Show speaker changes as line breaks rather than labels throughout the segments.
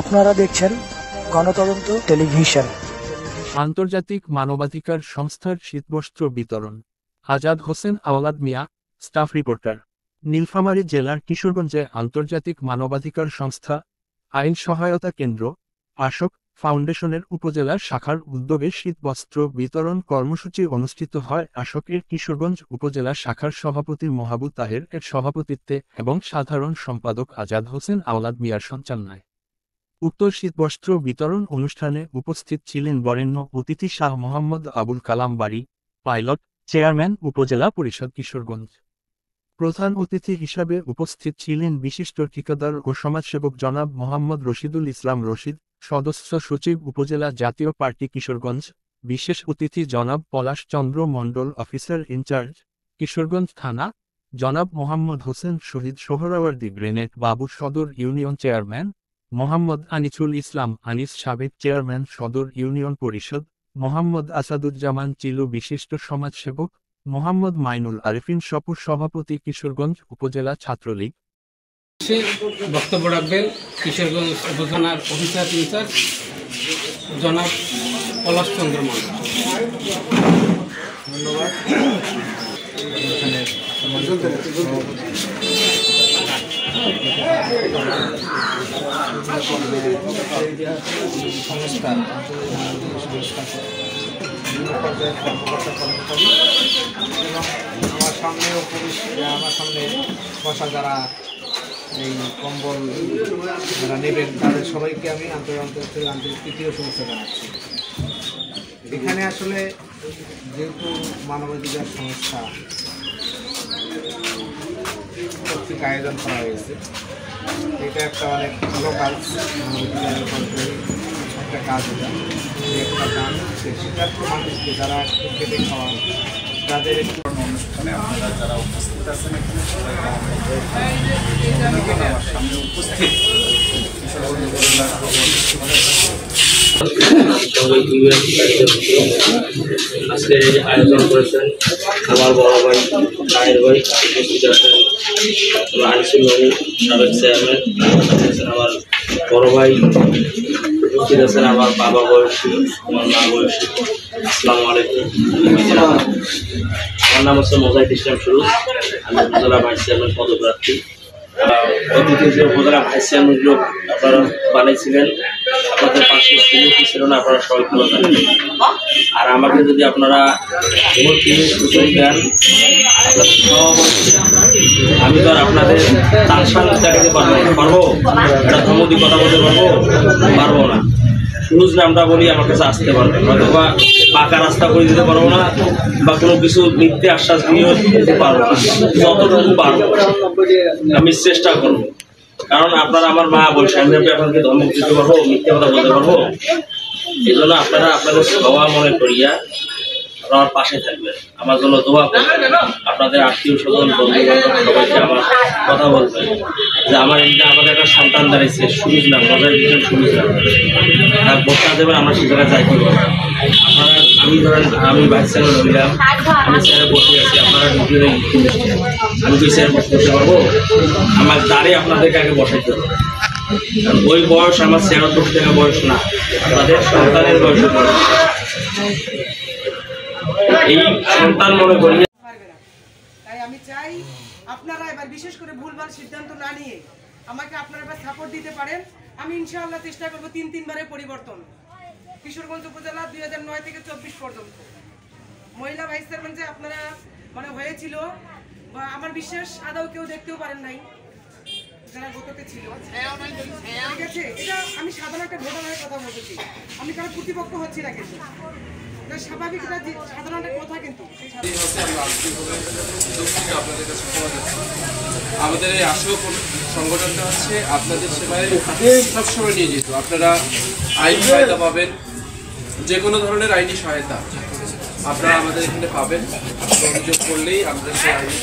আপনারা দেখছেন গণতদন্ত টেলিভিশন।
আন্তর্জাতিক মানবাধিকার সংস্থার শীতবস্ত্র বিতরণ। আজাদ হোসেন আওলাদ মিয়া, স্টাফ রিপোর্টার, নীলফামারী জেলার কিশোরগঞ্জে আন্তর্জাতিক মানবাধিকার সংস্থা আইন সহায়তা কেন্দ্র আশোক ফাউন্ডেশনের উপজেলা শাখার উদ্যোগে শীতবস্ত্র বিতরণ কর্মসূচি অনুষ্ঠিত হয় আশোকের কিশোরগঞ্জ উপজেলা শাখার সভাপতি মাহবুব তাহের এর সভাপতিত্বে এবং সাধারণ সম্পাদক আজাদ হোসেন আওলাদ মিয়ার সঞ্চালনায়। উক্ত শীতবস্ত্র বিতরণ অনুষ্ঠানে উপস্থিত ছিলেন বরেণ্য অতিথি শাহ মোহাম্মদ আবুল কালাম বাড়ি, পাইলট, চেয়ারম্যান উপজেলা পরিষদ কিশোরগঞ্জ। প্রধান অতিথি হিসাবে উপস্থিত ছিলেন বিশিষ্ট ঠিকাদার ও সমাজসেবক জনাব মোহাম্মদ রশিদুল ইসলাম রশিদ, সদস্য সচিব উপজেলা জাতীয় পার্টি কিশোরগঞ্জ। বিশেষ অতিথি জনাব পলাশ চন্দ্র মণ্ডল, অফিসার ইনচার্জ কিশোরগঞ্জ থানা, জনাব মোহাম্মদ হোসেন শহীদ সোহরাওয়ার্দী গ্রেনেড বাবু, সদর ইউনিয়ন চেয়ারম্যান মোহাম্মদ আনিসুল ইসলাম আনিস, সাবেক চেয়ারম্যান সদর ইউনিয়ন পরিষদ, মোহাম্মদ আসাদুজ্জামান চিলু, বিশিষ্ট সমাজসেবক মোহাম্মদ মাইনুল আরিফিন সপুর, সভাপতি কিশোরগঞ্জ উপজেলা ছাত্রলীগ।
বক্তব্য রাখবেন কিশোরগঞ্জ উপজেলার অফিসার ইনচার্জ জনাব পলাশ চন্দ্র মণ্ডল।
সংস্থা বিভিন্ন পর্যায়ের কর্মকর্তা কর্মচারী এবং আমার সামনে বসা যারা এই কম্বল যারা নেবেন তাদের সবাইকে আমি আন্তর্জাতিক তৃতীয় শুভেচ্ছা জানাচ্ছি। এখানে আসলে যেহেতু মানবাধিকার সংস্থা কর্তৃক আয়োজন করা হয়েছে, এটা একটা অনেক ভালো কাজ, মানবাধিকারের একটা কাজ। এটা একটা গান শিক্ষার্থী মানুষকে যারা খেটে খাওয়া তাদের অনুষ্ঠানে আপনারা যারা উপস্থিত আছেন এখানে আমার সামনে উপস্থিত
আজকে আয়োজন করেছেন আমার বড় ভাই রায়ের ভাই, উপস্থিত আছেন আনিসুল বাবু সাবেক চেয়ারম্যান, আমার বড় ভাই, উপস্থিত আছেন আমার বাবা বয়সী, আমার মা বয়সী। আসসালামু আলাইকুম। আমার নাম হচ্ছে মোজাহিদ ইসলাম সুরুজ, আমি উপজেলা ভাইস চেয়ারম্যান পদপ্রার্থী। অতিথি যে উপজেলা ভাইস চেয়ারম্যানগুলো আপনারা বানাইছিলেন, আপনাদের পাশে ছিল না, আপনারা সবাই ভালো থাকবেন। আর আমাকে যদি আপনারা ভোট দিয়ে সুযোগ দেন, আমি তো আর আপনাদের তার সামনে দেখাতে পারবো, একটা ধমকি কথা বলতে পারবো না। সুরুজ নামটা বলি আমার কাছে আসতে পারবে, হয়তো বা পাকা রাস্তা করে দিতে পারবো না, বা কোনো কিছু মিথ্যে আশ্বাস দিয়ে দিতে পারবো না। যতটুকু পারবো আমি চেষ্টা করবো, কারণ আপনারা আমার মা বলছে, আমি আপনাকে ধমক দিতে পারবো, মিথ্যে কথা বলতে পারবো। এই জন্য আপনারা আপনাদের সভা মনে করিয়া আমার পাশে থাকবেন, আমার জন্য দোয়া করবেন। আপনাদের আত্মীয় স্বজন বন্ধু বান্ধব সবাইকে আমার কথা বলবেন যে আমার এটা আমাদের একটা সন্তান দাঁড়িয়েছে, সুরুজ নাম, মজার বিষয় সুরুজ নাম, তার ভোটটা দেবেন, আমরা সে জায়গায় যাইতে পারবো। আপনারা আমি ধরেন আমি ভাইস চেয়ারম্যান হইলাম, আমি চেয়ারে বসে আছি, আপনারা নিজেরাই আমি কি চেয়ারে বসতে পারবো? আমার দাঁড়িয়ে আপনাদেরকে আগে বসাইতে হবে। ওই বয়স আমার চেয়ার বসে থাকা বয়স না, আপনাদের সন্তানের বয়সের বয়স। এই সন্তান মনে করি।
তাই আমি চাই আপনারা এবার বিশেষ করে ভুলভাল সিদ্ধান্ত না নিয়ে আমাকে আপনারা এবার সাপোর্ট দিতে পারেন। আমি ইনশাআল্লাহ চেষ্টা করবো তিনবারের পরিবর্তন। কিশোরগঞ্জ উপজেলা 2009 থেকে 24 পর্যন্ত মহিলা ভাইস চেয়ারম্যান যে আপনারা মানে হয়েছিল, বা আমার বিশ্বাস আদৌ কেউ দেখতেও পারেন নাই যারা গততে ছিল, ঠিক আছে? এটা আমি সাধারণ একটা ঘটনার কথা বলতেছি, আমি কারো প্রতিপক্ষ হচ্ছি না, কিন্তু স্বাভাবিক সাধারণ একটা কথা। কিন্তু
আমাদের এই আশোক সংগঠনটা হচ্ছে আপনাদের সেবায় সবসময় নিয়োজিত। আপনারা আইনি সহায়তা পাবেন, যে কোনো ধরনের আইনি সহায়তা আপনারা আমাদের এখানে পাবেন। অভিযোগ করলেই আমরা সেই আইনি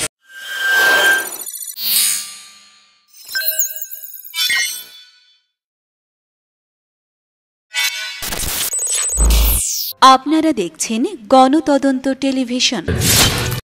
আপনারা দেখছেন গণতদন্ত টেলিভিশন।